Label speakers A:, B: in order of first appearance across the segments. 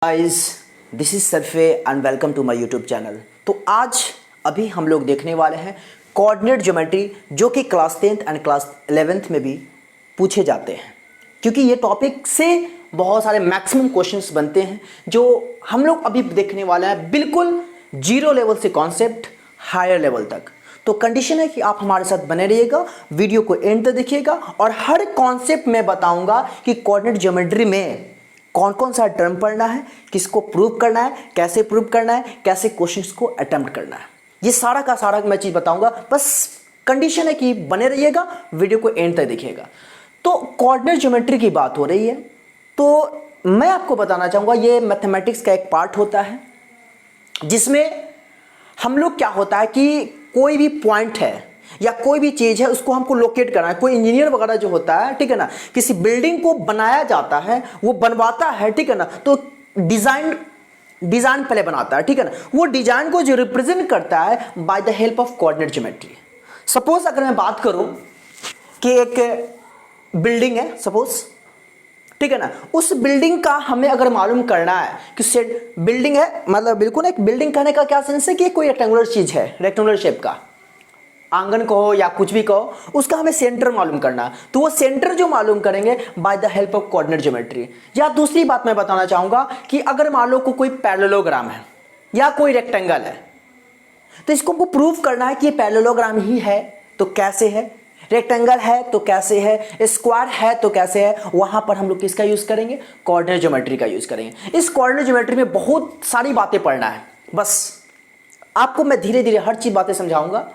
A: Guys, this is सरफे and welcome to my YouTube channel. तो आज अभी हम लोग देखने वाले हैं कोऑर्डिनेट ज्योमेट्री, जो कि class 10th and class 11th में भी पूछे जाते हैं, क्योंकि ये टॉपिक से बहुत सारे मैक्सिमम क्वेश्चंस बनते हैं जो हम लोग अभी देखने वाले हैं, बिल्कुल जीरो लेवल से कॉन्सेप्ट हायर लेवल तक। तो कंडीशन है कि आप हमारे साथ बने रहिएगा, वीडियो को एंड तक देखिएगा और हर कॉन्सेप्ट में बताऊंगा कि कोऑर्डिनेट ज्योमेट्री में कौन कौन सा टर्म पढ़ना है, किसको प्रूव करना है, कैसे प्रूव करना है, कैसे क्वेश्चंस को अटेम्प्ट करना है, ये सारा का सारा मैं चीज़ बताऊंगा। बस कंडीशन है कि बने रहिएगा, वीडियो को एंड तक देखिएगा। तो कोऑर्डिनेट ज्योमेट्री की बात हो रही है, तो मैं आपको बताना चाहूँगा ये मैथमेटिक्स का एक पार्ट होता है जिसमें हम लोग क्या होता है कि कोई भी पॉइंट है या कोई भी चीज़ है उसको हमको लोकेट करना है। कोई इंजीनियर वगैरह जो होता है, ठीक है ना, किसी बिल्डिंग को बनाया जाता है, वो बनवाता है, ठीक है ना, तो डिज़ाइन पहले बनाता है, ठीक है ना। वो डिज़ाइन को जो रिप्रेजेंट करता है by the help of coordinate geometry. Suppose अगर मैं बात करूं कि एक बिल्डिंग है, सपोज, ठीक है ना, उस बिल्डिंग का हमें अगर मालूम करना है कि सेट बिल्डिंग है, मतलब बिल्कुल एक बिल्डिंग कहने का क्या सेंस है कि कोई रेक्टेंगुलर चीज़ है, रेक्टेंगुलर शेप का आंगन कहो या कुछ भी कहो, उसका हमें सेंटर मालूम करना है। तो वो सेंटर जो मालूम करेंगे by the help of coordinate geometry. या दूसरी बात मैं बताना चाहूँगा कि अगर मान लो कोई पैरेललोग्राम है या कोई रेक्टेंगल है, तो इसको हमको प्रूव करना है कि ये पैरेललोग्राम ही है तो कैसे है, रेक्टेंगल है तो कैसे है, स्क्वायर है तो कैसे है। वहाँ पर हम लोग किसका यूज़ करेंगे? कोऑर्डिनेट ज्योमेट्री का यूज़ करेंगे। इस कोऑर्डिनेट ज्योमेट्री में बहुत सारी बातें पढ़ना है, बस आपको मैं धीरे धीरे हर चीज़ बातें समझाऊंगा।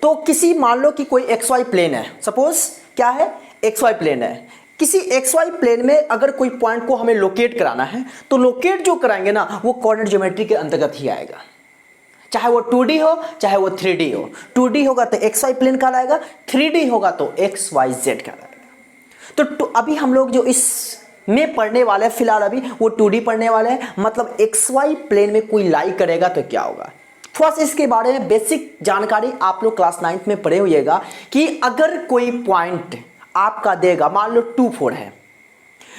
A: तो किसी मान लो कि कोई एक्स वाई प्लेन है, सपोज क्या है, एक्स वाई प्लेन है। किसी एक्स वाई प्लेन में अगर कोई पॉइंट को हमें लोकेट कराना है तो लोकेट जो कराएंगे ना वो कोऑर्डिनेट ज्योमेट्री के अंतर्गत ही आएगा, चाहे वो 2D हो चाहे वो 3D हो। 2D होगा तो एक्स वाई प्लेन कहलाएगा, 3D होगा तो एक्स वाई जेड कहलाएगा। तो अभी हम लोग जो इस में पढ़ने वाले हैं, फिलहाल अभी वो 2D पढ़ने वाले हैं, मतलब एक्स वाई प्लेन में कोई लाई करेगा तो क्या होगा। थोड़ा सा इसके बारे में बेसिक जानकारी आप लोग क्लास 9th में पढ़े होइएगा कि अगर कोई पॉइंट आपका देगा, मान लो 2 4 है,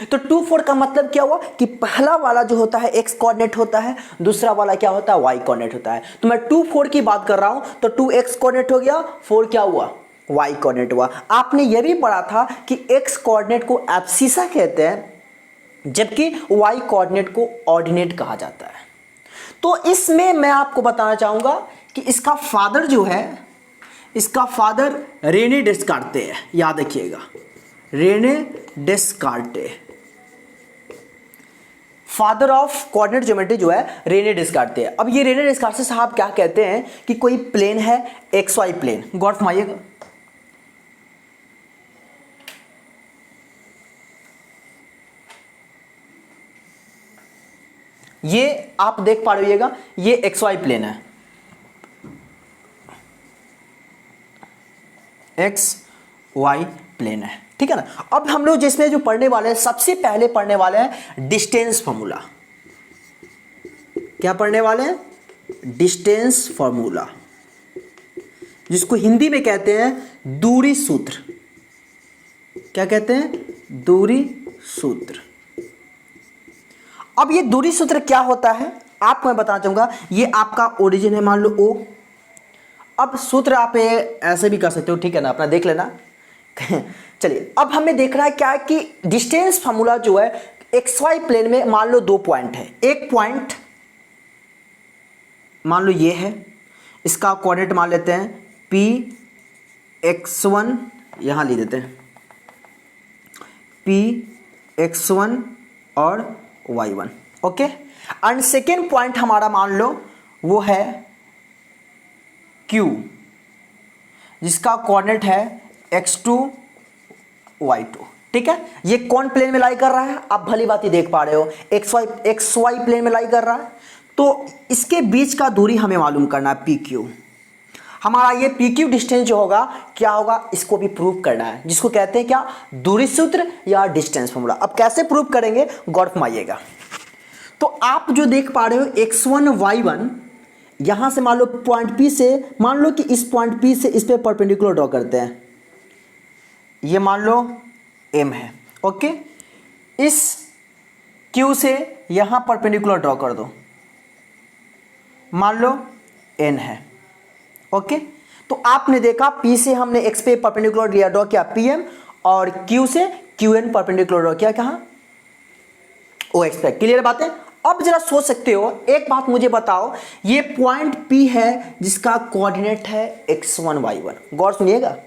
A: तो 2 4 का मतलब क्या हुआ कि पहला वाला जो होता है एक्स कोऑर्डिनेट होता है, दूसरा वाला क्या होता है, वाई कोऑर्डिनेट होता है। तो मैं 2 4 की बात कर रहा हूं तो 2 एक्स कोऑर्डिनेट हो गया, 4 क्या हुआ, वाई कोऑर्डिनेट हुआ। आपने यह भी पढ़ा था कि एक्स कोऑर्डिनेट को एब्सिसा कहते हैं, जबकि वाई कोऑर्डिनेट को ऑर्डिनेट कहा जाता है। तो इसमें मैं आपको बताना चाहूंगा कि इसका फादर जो है, इसका फादर रेने डेस्कार्टे है, याद रखिएगा, Rene Descartes, father of coordinate geometry जो है रेने डेस्कार्टे है। अब ये रेने डेस्कार्टे साहब क्या कहते हैं कि कोई प्लेन है एक्स वाई प्लेन, गौर फरमाइएगा, ये आप देख पा रहिएगा, ये एक्स वाई प्लेन है, एक्स वाई प्लेन है, ठीक है ना। अब हम लोग जिसमें जो पढ़ने वाले हैं, सबसे पहले पढ़ने वाले हैं डिस्टेंस फॉर्मूला। क्या पढ़ने वाले हैं? डिस्टेंस फॉर्मूला, जिसको हिंदी में कहते हैं दूरी सूत्र। क्या कहते हैं? दूरी सूत्र। अब ये दूरी सूत्र क्या होता है आपको मैं बताना चाहूंगा। ये आपका ओरिजिन है, मान लो ओ। अब सूत्र आप ऐसे भी कर सकते हो, ठीक है ना, अपना देख लेना। चलिए, अब हमें देखना है क्या है कि डिस्टेंस फार्मूला जो है एक्स वाई प्लेन में, मान लो 2 पॉइंट है, एक पॉइंट मान लो ये है, इसका कोऑर्डिनेट मान लेते हैं पी x1, यहां ले देते हैं पी x1 और y1, okay. And second point हमारा मान लो वो है Q, जिसका कोऑर्डिनेट है x2 y2, ठीक है। ये कौन प्लेन में लाई कर रहा है? आप भली बात ही देख पा रहे हो, एक्स वाई प्लेन में लाई कर रहा है। तो इसके बीच का दूरी हमें मालूम करना है, PQ। हमारा ये PQ डिस्टेंस जो होगा क्या होगा, इसको भी प्रूव करना है, जिसको कहते हैं क्या, दूरी सूत्र या डिस्टेंस फॉर्मूला। अब कैसे प्रूव करेंगे, गौर फरमाइएगा। तो आप जो देख पा रहे हो x1 y1, यहां से मान लो पॉइंट P से, मान लो कि इस पॉइंट P से इस पे परपेंडिकुलर ड्रॉ करते हैं, ये मान लो M है, ओके। इस Q से यहां परपेंडिकुलर ड्रॉ कर दो, मान लो n है। ओके, तो आपने देखा P से हमने x पे परपेंडिकुलर ड्रॉ किया PM, और Q से QN परपेंडिकुलर ड्रॉ किया कहां, OX पे। क्लियर बात है। अब जरा सोच सकते हो, एक बात मुझे बताओ, ये पॉइंट P है जिसका कोऑर्डिनेट है x1 y1, गौर सुनिएगा,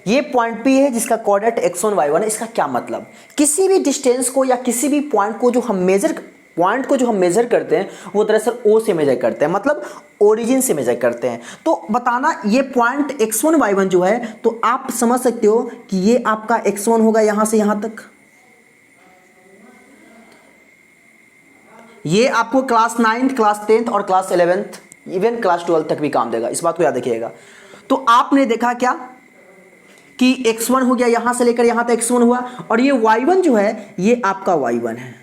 A: ये पॉइंट P है जिसका कोऑर्डिनेट x1 y1। इसका क्या मतलब, किसी भी डिस्टेंस को या किसी भी पॉइंट को जो हम मेजर करते हैं वो दरअसल O से मेजर करते हैं, मतलब ओरिजिन से मेजर करते हैं। तो बताना ये पॉइंट x1 y1 जो है, तो आप समझ सकते हो कि ये आपका x1 होगा यहां से यहां तक, ये आपको क्लास 9th, क्लास 10th और क्लास 11th, इवन क्लास 12 तक भी काम देगा, इस बात को याद रखिएगा। तो आपने देखा क्या कि x1 हो गया, यहां से लेकर यहां तक x1 हुआ, और ये y1 जो है ये आपका y1 है,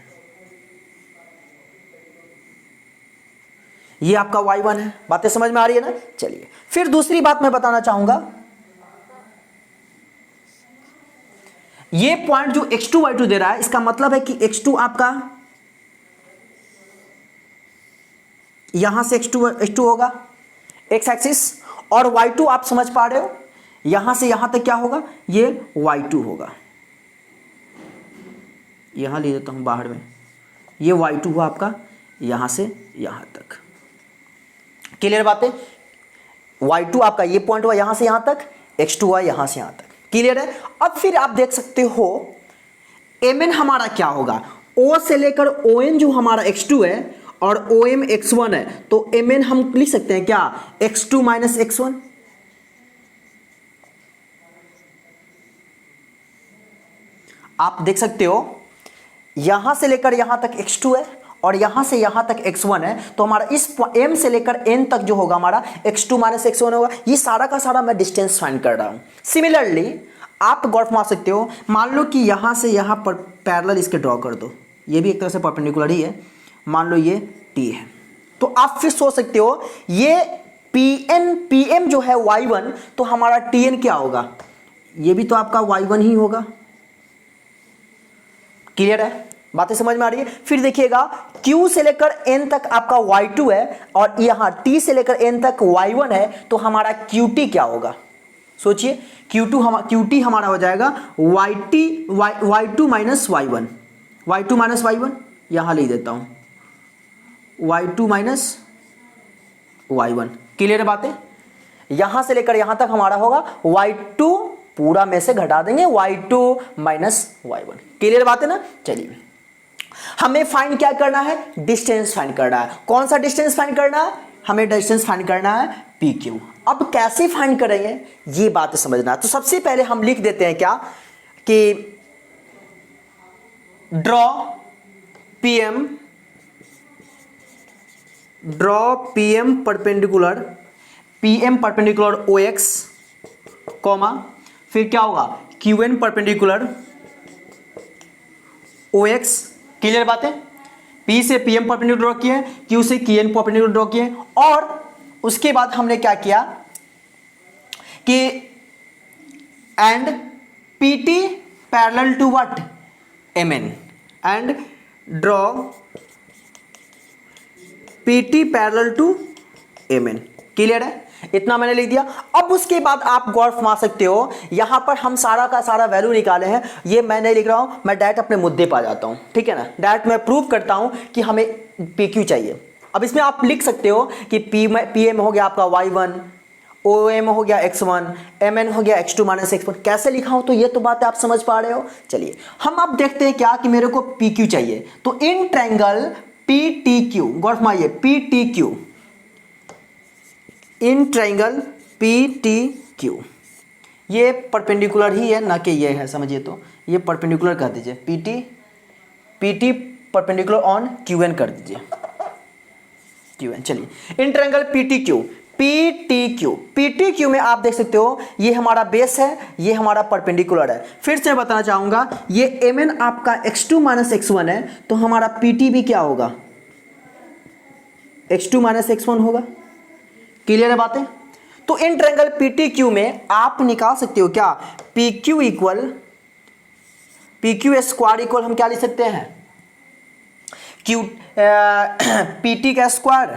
A: ये आपका y1 है। बातें समझ में आ रही है ना। चलिए फिर दूसरी बात मैं बताना चाहूंगा, ये पॉइंट जो x2 y2 दे रहा है, इसका मतलब है कि x2 आपका यहां से x2 होगा x एक्सिस, और y2 आप समझ पा रहे हो यहां से यहां तक क्या होगा, ये y2 होगा। यहां ले देता हूं बाहर में, ये y2 हुआ आपका यहां से यहां तक। क्लियर बात है। y2 आपका ये पॉइंट हुआ यहां से यहां तक, x2 हुआ यहां से यहां तक। क्लियर है। अब फिर आप देख सकते हो mn हमारा क्या होगा, o से लेकर on जो हमारा x2 है और OM x1 है, तो mn हम लिख सकते हैं क्या, x2 माइनस x1। आप देख सकते हो यहां से लेकर यहां तक x2 है और यहां से यहां तक x1 है, तो हमारा इस m से लेकर n तक जो होगा हमारा x2 माइनस x1 होगा। ये सारा का सारा मैं डिस्टेंस फाइंड कर रहा हूं। सिमिलरली आप गौर मार सकते हो, मान लो कि यहां से यहां पर पैरेलल इसके ड्रॉ कर दो, ये भी एक तरह से परपेंडिकुलर ही है, मान लो ये T है, तो आप फिर सोच सकते हो ये PM जो है y1, तो हमारा TN क्या होगा, ये भी तो आपका y1 ही होगा। क्लियर है, बातें समझ में आ रही है। फिर देखिएगा Q से लेकर N तक आपका y2 है और यहां T से लेकर N तक y1 है, तो हमारा QT क्या होगा, सोचिए। QT हमारा हो जाएगा y2 माइनस y1, यहां ले देता हूं y2 माइनस y1। क्लियर है बातें। यहां से लेकर यहां तक हमारा होगा y2, पूरा में से घटा देंगे y2 माइनस y1। क्लियर बात है ना। चलिए हमें फाइंड क्या करना है, डिस्टेंस फाइंड करना है। कौन सा डिस्टेंस फाइंड करना है, हमें डिस्टेंस फाइंड करना है PQ। अब कैसे फाइंड करेंगे ये बात समझना है। तो सबसे पहले हम लिख देते हैं क्या कि draw PM perpendicular OX, comma फिर क्या होगा QN परपेंडिकुलर OX। क्लियर बात है। P से PM परपेंडिकुलर ड्रॉ किए, Q से QN परपेंडिकुलर ड्रॉ किए, और उसके बाद हमने क्या किया कि and PT parallel to what, MN, and draw PT parallel to MN। Clear है, इतना मैंने लिख दिया। अब उसके बाद आप गौर मार सकते हो, यहां पर हम सारा का सारा वैल्यू निकाले हैं, ये मैं नहीं लिख रहा हूं, मैं डायरेक्ट अपने मुद्दे पर आ जाता हूं, ठीक है ना। डायरेक्ट मैं प्रूव करता हूं कि हमें PQ चाहिए। अब इसमें आप लिख सकते हो कि PM हो गया आपका y1, OM हो गया x1, MN हो गया x2 माइनस x1। कैसे लिखा हूं, तो ये तो बात आप समझ पा रहे हो। चलिए हम अब देखते हैं क्या कि मेरे को PQ चाहिए। तो इन ट्रायंगल PTQ, गौर मारिए PTQ, इन ट्रायंगल PTQ, ये परपेंडिकुलर ही है ना कि ये है, समझिए। तो ये परपेंडिकुलर कर दीजिए, PT परपेंडिकुलर ऑन QN कर दीजिए, QN। चलिए इन ट्रायंगल PTQ में आप देख सकते हो ये हमारा बेस है, ये हमारा परपेंडिकुलर है। फिर से मैं बताना चाहूंगा, ये MN आपका x2 माइनस x1 है, तो हमारा PT भी क्या होगा, x2 माइनस x1 होगा। क्लियर है बातें। तो इन ट्रायंगल PTQ में आप निकाल सकते हो क्या, PQ स्क्वायर इक्वल हम क्या लिख सकते हैं, क्यू पी टी का स्क्वायर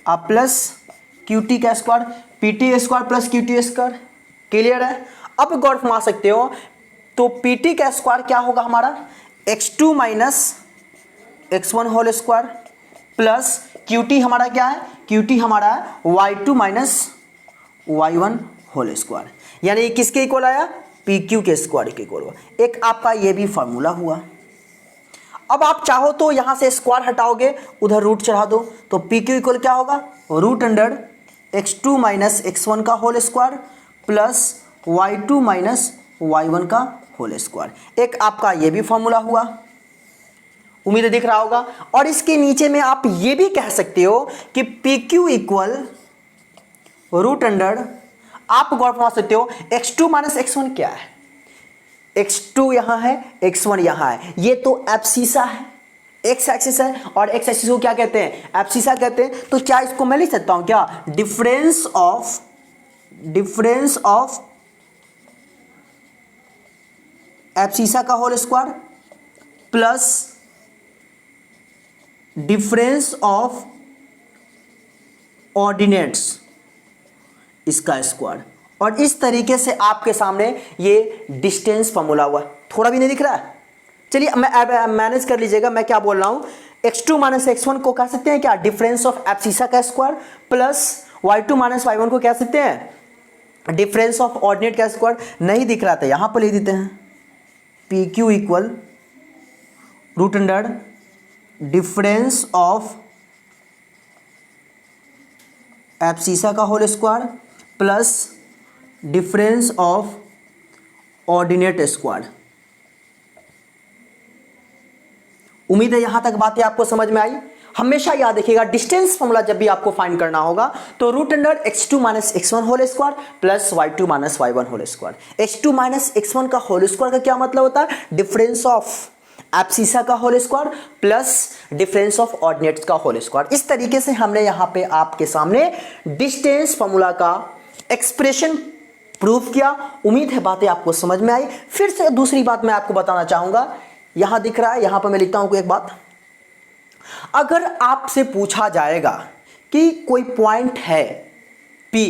A: प्लस क्यू टी का square, P T square plus Q T square. Clear है? अब गौर फरमा सकते हो, तो पी टी का स्क्वायर क्या होगा हमारा, x2 minus x1 whole square plus Q T हमारा क्या है, क्यू टी हमारा है y2 minus y1 whole square. यानी किसके इक्वल आया, पी क्यू के स्क्वायर के इक्वल हुआ। एक आपका ये भी फॉर्मूला हुआ। अब आप चाहो तो यहां से स्क्वायर हटाओगे, उधर रूट चढ़ा दो, तो पी क्यू इक्वल क्या होगा, root under x2 minus x1 का whole square plus y2 minus y1 का होल स्क्वायर। एक आपका ये भी फॉर्मूला हुआ, उम्मीद है दिख रहा होगा। और इसके नीचे में आप ये भी कह सकते हो कि P Q equal root under, आप गौर फरमा सकते हो x2 माइनस x1 क्या है, x2 यहां है, x1 यहां है, ये तो एब्सिसा है, x एक्सिस है और x एक्सिस को क्या कहते हैं, एब्सिसा कहते हैं। तो क्या इसको मैं लिख सकता हूं क्या, डिफरेंस ऑफ एब्सिसा का whole square plus difference of ordinates इसका स्क्वायर। और इस तरीके से आपके सामने ये डिस्टेंस फॉर्मूला हुआ। थोड़ा भी नहीं दिख रहा है? चलिए मैं मैनेज कर लीजिएगा, मैं क्या बोल रहा हूं, x2 माइनस x1 को कह सकते हैं क्या, डिफरेंस ऑफ एब्सिसा का square plus y2 minus y1 को कह सकते हैं डिफरेंस ऑफ ऑर्डिनेट का स्क्वायर। नहीं दिख रहा था, यहां पर लिख देते हैं P Q equal root under difference of abscissa का whole square plus difference of ordinate square. उम्मीद है यहां तक बातें आपको समझ में आई। हमेशा याद रखिएगा, डिस्टेंस फॉर्मूला जब भी आपको फाइंड करना होगा तो root under x2 minus x1 whole square plus y2 minus y1 whole square. x2 minus x1 का होल स्क्वायर का क्या मतलब होता है, डिफरेंस ऑफ एब्सिसा का whole square plus difference of ordinates का होल स्क्वायर। इस तरीके से हमने यहां पे आपके सामने डिस्टेंस फॉर्मूला का एक्सप्रेशन प्रूफ किया। उम्मीद है बातें आपको समझ में आई। फिर से दूसरी बात मैं आपको बताना चाहूंगा, यहां दिख रहा है, यहां पर मैं लिखता हूं एक बात, अगर आपसे पूछा जाएगा कि कोई पॉइंट है P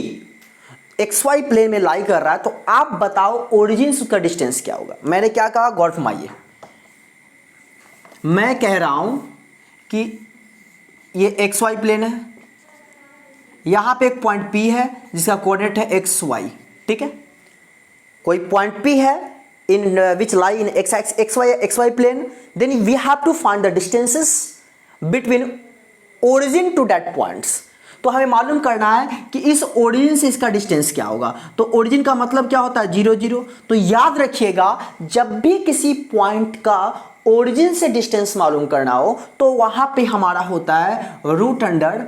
A: XY प्लेन में लाई कर रहा है, तो आप बताओ ओरिजिन से उसका डिस्टेंस क्या होगा। मैंने क्या कहा, गौर फरमाइए, मैं कह रहा हूं कि ये XY प्लेन है, यहां पे एक पॉइंट P है जिसका कोऑर्डिनेट है XY, ठीक है। कोई पॉइंट P है in which lie in XY plane, then we have to find the distances between origin to that points। तो हमें मालूम करना है कि इस ओरिजिन से इसका डिस्टेंस क्या होगा। तो ओरिजिन का मतलब क्या होता है, 0 0। तो याद रखिएगा, जब भी किसी पॉइंट का ओरिजिन से डिस्टेंस मालूम करना हो तो वहां पे हमारा होता है रूट अंडर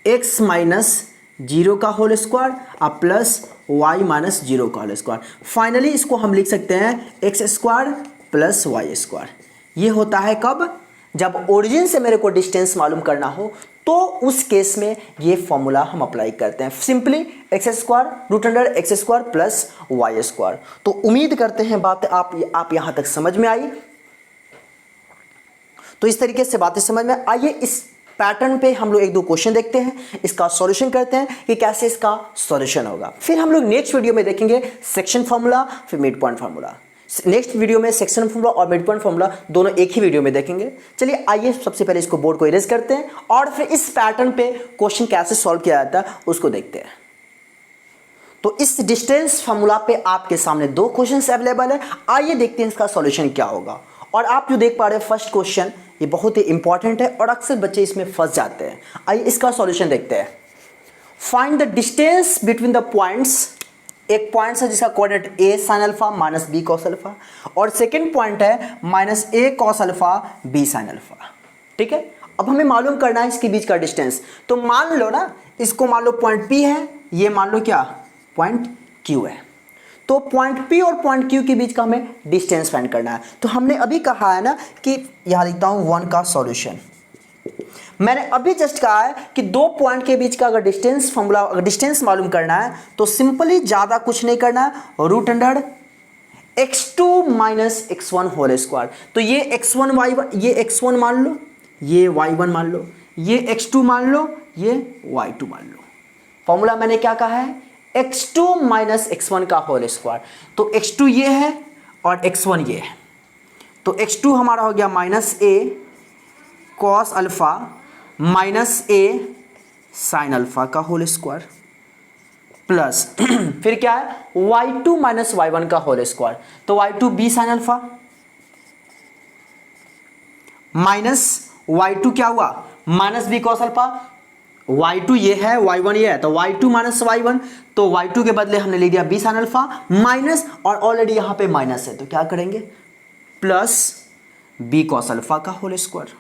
A: x माइनस 0 का whole square plus y minus 0 का होल स्क्वायर। फाइनली इसको हम लिख सकते हैं x square plus Y square. ये होता है कब, जब ओरिजिन से मेरे को डिस्टेंस मालूम करना हो, तो उस केस में ये फॉर्मूला हम अप्लाई करते हैं, simply X square root under X square plus Y square. तो उम्मीद करते हैं बात आप यहां तक समझ में आई। तो इस तरीके से बातें समझ में आइए, इस पैटर्न पे हम लोग एक दो क्वेश्चन देखते हैं, इसका सॉल्यूशन करते हैं कि कैसे इसका सॉल्यूशन होगा। फिर हम लोग नेक्स्ट वीडियो में देखेंगे सेक्शन फार्मूला, फिर mid point formula. Next video में सेक्शन फार्मूला और मिड पॉइंट फार्मूला दोनों एक ही वीडियो में देखेंगे। चलिए आइए सबसे पहले इसको बोर्ड को इरेज करते हैं और फिर इस पैटर्न पे क्वेश्चन कैसे सॉल्व किया जाता है उसको देखते हैं। तो इस डिस्टेंस फार्मूला पे आपके सामने दो क्वेश्चंस अवेलेबल है, आइए देखते हैं इसका सॉल्यूशन क्या होगा। और आप जो देख पा रहे हैं फर्स्ट क्वेश्चन, ये बहुत ही इंपॉर्टेंट है और अक्सर बच्चे इसमें फंस जाते हैं। आइए इसका सॉल्यूशन देखते हैं। Find the distance between the points. एक पॉइंट है जिसका coordinate a sin alpha minus b cos alpha, और सेकंड पॉइंट है minus a cos alpha b sin alpha, ठीक है। अब हमें मालूम करना है इसके बीच का डिस्टेंस। तो मान लो ना, इसको मान लो पॉइंट p है, ये मान लो क्या पॉइंट q है। तो पॉइंट P और पॉइंट Q के बीच का हमें डिस्टेंस फाइंड करना है। तो हमने अभी कहा है ना कि यहां लिखता हूं 1 का सॉल्यूशन। मैंने अभी जस्ट कहा है कि दो पॉइंट के बीच का अगर डिस्टेंस फार्मूला, अगर डिस्टेंस मालूम करना है तो सिंपली ज़्यादा कुछ नहीं करना है, root under x2 minus x1 whole square. तो ये x1 y1, ये x1 मान लो, ये y1 मान लो, ये x2 मान लो, ये y2 मान लो। फॉर्मूला मैंने क्या कहा है, x2 माइनस x1 का होल स्क्वायर। तो x2 ये है और x1 ये है, तो x2 हमारा हो गया minus a cos alpha minus a sign alpha का होल स्क्वायर प्लस फिर क्या है y2 माइनस y1 का होल स्क्वायर। तो y2 b sine alpha minus y2 क्या हुआ minus b cos alpha. y2 ये है, y1 ये है, तो y2 माइनस y1, तो y2 के बदले हमने ले दिया b साइन अल्फा माइनस, और ऑलरेडी यहां पे माइनस है तो क्या करेंगे प्लस b कॉस अल्फा का whole square,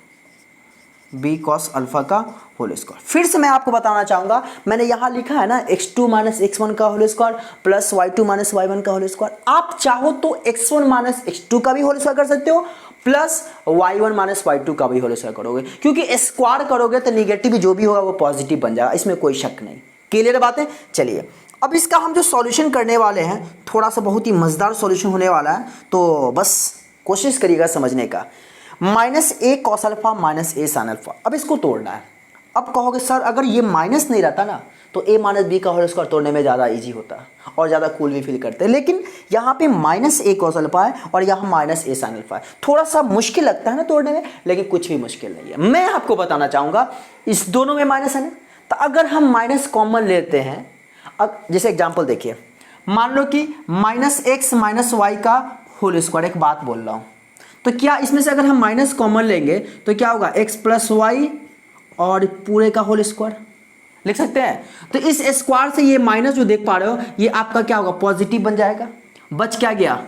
A: b cos alpha का होल स्क्वायर। फिर से मैं आपको बताना चाहूंगा, मैंने यहां लिखा है ना x2 माइनस x1 का whole square plus y2 minus y1 का होल स्क्वायर। आप चाहो तो x1 माइनस x2 का भी होल स्क्वायर कर सकते हो, प्लस y1 माइनस y2 का भी होल स्क्वायर करोगे, क्योंकि स्क्वायर करोगे तो निगेटिव जो भी होगा वो पॉजिटिव बन जाएगा, इसमें कोई शक नहीं। क्लियर बात है। चलिए अब इसका हम जो सॉल्यूशन करने वाले हैं थोड़ा सा बहुत ही मजेदार सॉल्यूशन होने वाला है, तो बस कोशिश करिएगा समझने का। माइनस ए कॉस अल्फा माइनस ए साइन अल्फा, अब इसको तोड़ना है। अब कहोगे सर अगर ये माइनस नहीं रहता ना तो ए माइनस बी का होल स्क्वायर तोड़ने में ज़्यादा इजी होता है और ज़्यादा कूल भी फील करते हैं, लेकिन यहाँ पे माइनस ए कॉस अल्फा है और यहाँ माइनस ए साइन अल्फा है। थोड़ा सा मुश्किल लगता है ना तोड़ने में, लेकिन कुछ भी मुश्किल नहीं है। मैं आपको बताना चाहूँगा इस दोनों में माइनस है ना, तो अगर हम माइनस कॉमन लेते हैं, अब जैसे एग्जाम्पल देखिए, मान लो कि माइनस एक्स माइनस वाई का होल स्क्वायर, एक बात बोल रहा हूँ, तो क्या इसमें से अगर हम माइनस कॉमन लेंगे तो क्या होगा x प्लस वाई और पूरे का होल स्क्वायर लिख सकते हैं। तो इस स्क्वायर से ये माइनस जो देख पा रहे हो ये आपका क्या होगा पॉजिटिव बन जाएगा, बच क्या गया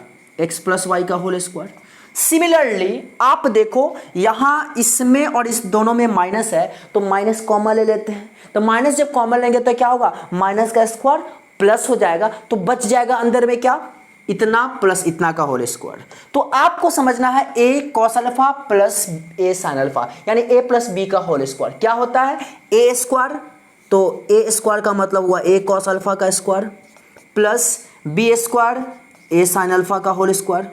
A: x प्लस वाई का होल स्क्वायर। सिमिलरली आप देखो यहाँ इसमें और इस दोनों में माइनस है तो माइनस कॉमन ले लेते हैं, तो माइनस जब कॉमन लेंगे तो क्या होगा माइनस का स्क्वायर प्लस हो जाएगा, तो बच जाएगा अंदर में क्या इतना प्लस इतना का होल स्क्वायर। तो आपको समझना है ए कॉस अल्फा प्लस ए साइन अल्फा यानी ए प्लस बी का होल स्क्वायर क्या होता है ए स्क्वायर, तो ए स्क्वायर का मतलब हुआ ए कॉस अल्फा का square plus B square A sine alpha का होल स्क्वायर,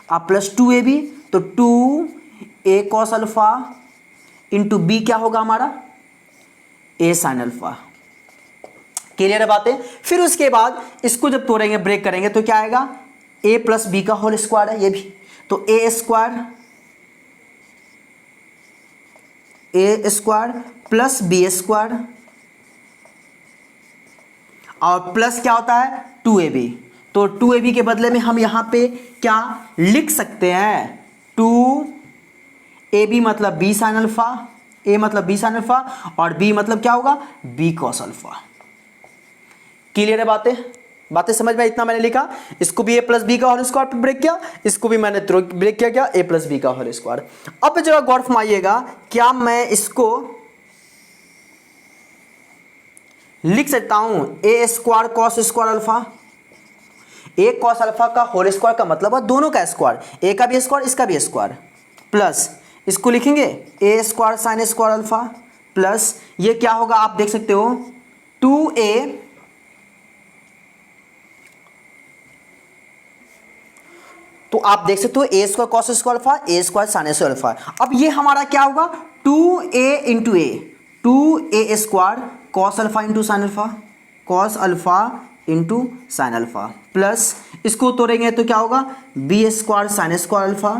A: आप प्लस 2ab, तो 2 a cos alpha into B क्या होगा हमारा ए साइन अल्फा। क्लियर है बातें। फिर उसके बाद इसको जब तोड़ेंगे ब्रेक करेंगे तो क्या आएगा a प्लस बी का होल स्क्वायर है ये भी, तो ए स्क्वायर प्लस बी स्क्वायर और प्लस क्या होता है 2ab, तो 2ab के बदले में हम यहां पे क्या लिख सकते हैं 2ab मतलब b साइन अल्फा, a मतलब b साइन अल्फा और b मतलब क्या होगा b कॉस अल्फा। क्लियर है बातें समझ में। इतना मैंने लिखा, इसको भी a प्लस बी का होल स्क्वायर पे ब्रेक किया, इसको भी मैंने ब्रेक किया क्या a प्लस बी का होल स्क्वायर। अब जरा गौर फरमाइएगा, क्या मैं इसको लिख सकता हूं a square cos square alpha, a cos alpha का होल स्क्वायर का मतलब है दोनों का स्क्वायर, a का भी स्क्वायर इसका भी स्क्वायर, प्लस इसको लिखेंगे a square sine square alpha plus ये क्या होगा आप देख सकते हो 2a तो आप देख सकते हो a square cos square alpha a square sine square alpha. अब ये हमारा क्या होगा 2a into a 2a square cos alpha into sine alpha cos alpha into sine alpha plus इसको तोड़ेंगे तो क्या होगा b square sine square alpha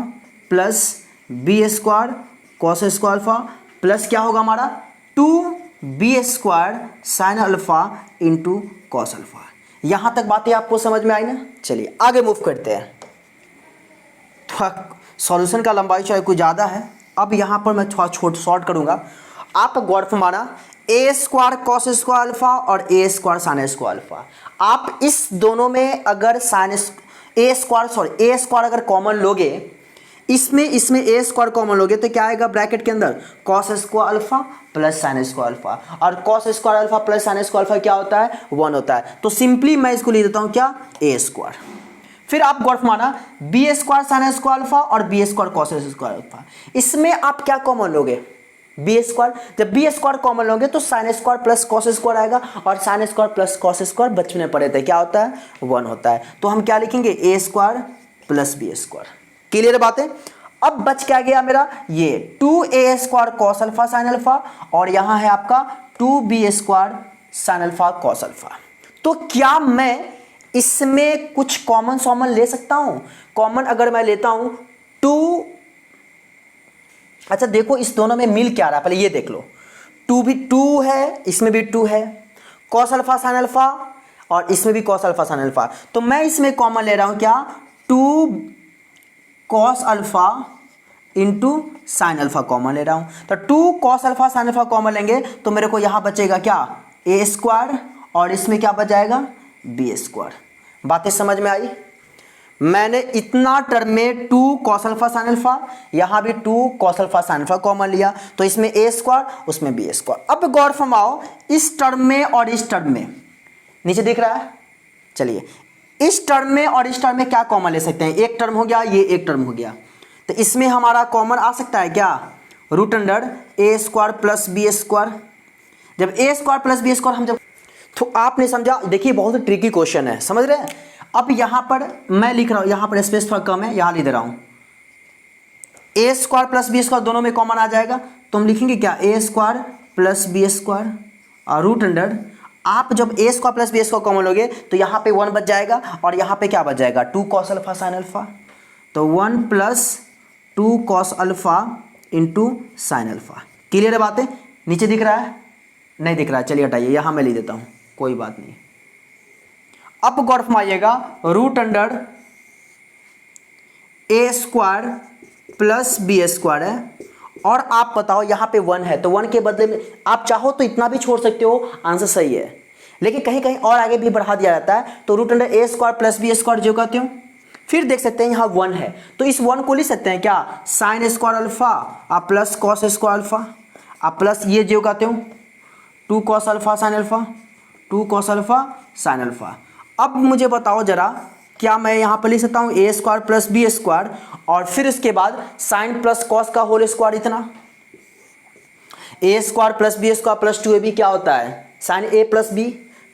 A: plus B square cos square alpha plus क्या होगा हमारा 2b square sine alpha into cos alpha. यहां तक बातें आपको समझ में आई ना। चलिए आगे मूव करते हैं। सॉल्यूशन का लंबाई चाहे कोई ज़्यादा है, अब यहाँ पर मैं थोड़ा शॉर्ट करूँगा। आप गौर फरमाना ए स्क्वायर कॉस स्क्वायर अल्फा और ए स्क्वायर साइन स्क्वायर अल्फा, आप इस दोनों में अगर ए स्क्वायर अगर कॉमन लोगे, इसमें ए स्क्वायर कॉमन लोगे तो क्या आएगा ब्रैकेट के अंदर cos square alpha plus sine square alpha, और cos square alpha plus sine square alpha क्या होता है 1 होता है, तो सिंपली मैं इसको लिख देता हूँ क्या ए स्क्वायर। फिर आप गौर फरमाना B square sine square alpha और B square cos square alpha, इसमें आप क्या कॉमन लोगे बी स्क्वायर, जब बी स्क्वायर कॉमन लोगे तो sine square plus cos square आएगा और sine square plus cos square बचपन में पढ़े थे क्या होता है 1 होता है, तो हम क्या लिखेंगे A square plus B square. Clear बात है। अब बच क्या गया मेरा, ये 2a square cos alpha sine alpha, और यहां है आपका 2b square sine alpha cos alpha. तो क्या मैं इसमें कुछ कॉमन सॉमन ले सकता हूं? कॉमन अगर मैं लेता हूं 2, अच्छा देखो इस दोनों में मिल क्या रहा है, पहले ये देख लो। 2 भी 2 है, इसमें भी 2 है, कॉस अल्फा साइन अल्फा, और इसमें भी कॉस अल्फा साइन अल्फा। तो मैं इसमें कॉमन ले रहा हूं क्या, 2 cos alpha into sine alpha common ले रहा हूं। तो 2 cos alpha sine alpha common लेंगे तो मेरे को यहां बचेगा क्या, ए स्क्वायर, और इसमें क्या बच जाएगा, बी स्क्वायर। बातें समझ में आई? मैंने इतना टर्म में 2 कॉस अल्फा साइन अल्फा, यहां भी 2 cos alpha sine alpha common लिया, तो इसमें ए स्क्वायर, उसमें बी स्क्वायर। अब गौर फरमाओ इस टर्म में और इस टर्म में, नीचे दिख रहा है, चलिए इस टर्म में और इस टर्म में क्या कॉमन ले सकते हैं, एक टर्म हो गया, ये एक टर्म हो गया, तो इसमें हमारा कॉमन आ सकता है क्या, root under a square plus B square. जब A square plus B square हम जब, तो आपने समझा, देखिए बहुत ही ट्रिकी क्वेश्चन है, समझ रहे हैं। अब यहां पर मैं लिख रहा हूं, यहां पर स्पेस थोड़ा कम है, यहां लिख दे रहा हूं ए स्क्वायर प्लस बी स्क्वायर, दोनों में कॉमन आ जाएगा, तो हम लिखेंगे क्या, A square plus B square और रूट अंडर, आप जब A square plus B square common लोगे तो यहां पे 1 बच जाएगा, और यहां पे क्या बच जाएगा, 2 कॉस अल्फा साइन अल्फा, तो 1 plus 2 cos alpha into sine alpha. Clear है बातें? नीचे दिख रहा है, नहीं दिख रहा है, चलिए हटाइए, यहां मैं लिख देता हूं, कोई बात नहीं। अब गौर फरमाइएगा, root under a square plus B square है, और आप बताओ यहां पे 1 है, तो 1 के बदले में आप चाहो तो इतना भी छोड़ सकते हो, आंसर सही है, लेकिन कहीं कहीं और आगे भी बढ़ा दिया जाता है, तो root under a square plus B square जो कहते हो, फिर देख सकते हैं यहां 1 है, तो इस 1 को लिख सकते हैं क्या, साइन स्क्वायर अल्फा आप प्लस कॉस स्क्वायर अल्फा, आप प्लस ये जो कहते हो 2 cos alpha sine alpha, 2 cos alpha sine alpha. अब मुझे बताओ जरा, क्या मैं यहां पर लिख सकता हूं ए स्क्वायर प्लस बी स्क्वायर, और फिर इसके बाद साइन प्लस कॉस का होल स्क्वायर, इतना a square plus B square plus 2ab क्या होता है, साइन ए प्लस बी,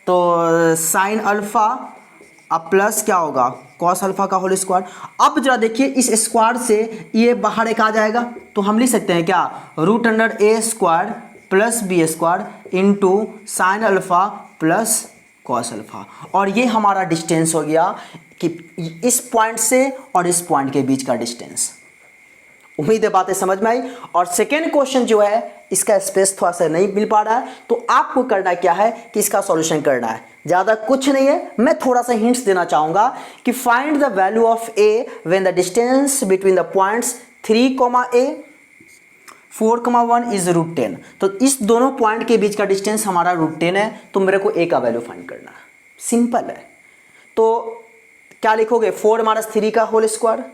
A: तो साइन अल्फा अब प्लस क्या होगा, कॉस अल्फा का होल स्क्वायर। अब जरा देखिए इस स्क्वायर से ये बाहर एक आ जाएगा, तो हम लिख सकते हैं क्या, root under a square plus B square into sine alpha plus cos alpha, और ये हमारा डिस्टेंस हो गया कि इस पॉइंट से और इस पॉइंट के बीच का डिस्टेंस। उम्मीद है बातें समझ में आई। और सेकेंड क्वेश्चन जो है इसका स्पेस थोड़ा सा नहीं मिल पा रहा है, तो आपको करना क्या है कि इसका सॉल्यूशन करना है, ज़्यादा कुछ नहीं है, मैं थोड़ा सा हिंट्स देना चाहूँगा कि find the value of a when the distance between the points 3, a 4, 1 is root 10। तो इस दोनों पॉइंट के बीच का डिस्टेंस हमारा रूट 10 है, तो मेरे को ए का वैल्यू फाइंड करना है, सिंपल है। तो क्या लिखोगे, 4 - 3 का होल स्क्वायर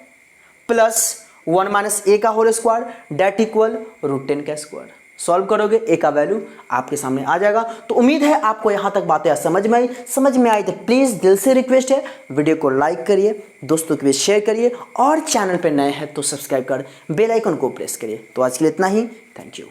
A: प्लस 1 - a का whole square that equal root 10 का स्क्वायर। सॉल्व करोगे ए का वैल्यू आपके सामने आ जाएगा। तो उम्मीद है आपको यहां तक बातें समझ में आई तो प्लीज दिल से रिक्वेस्ट है, वीडियो को लाइक करिए, दोस्तों के बीच शेयर करिए, और चैनल पर नए हैं तो सब्सक्राइब कर बेल आइकन को प्रेस करिए। तो आज के लिए इतना ही, थैंक यू।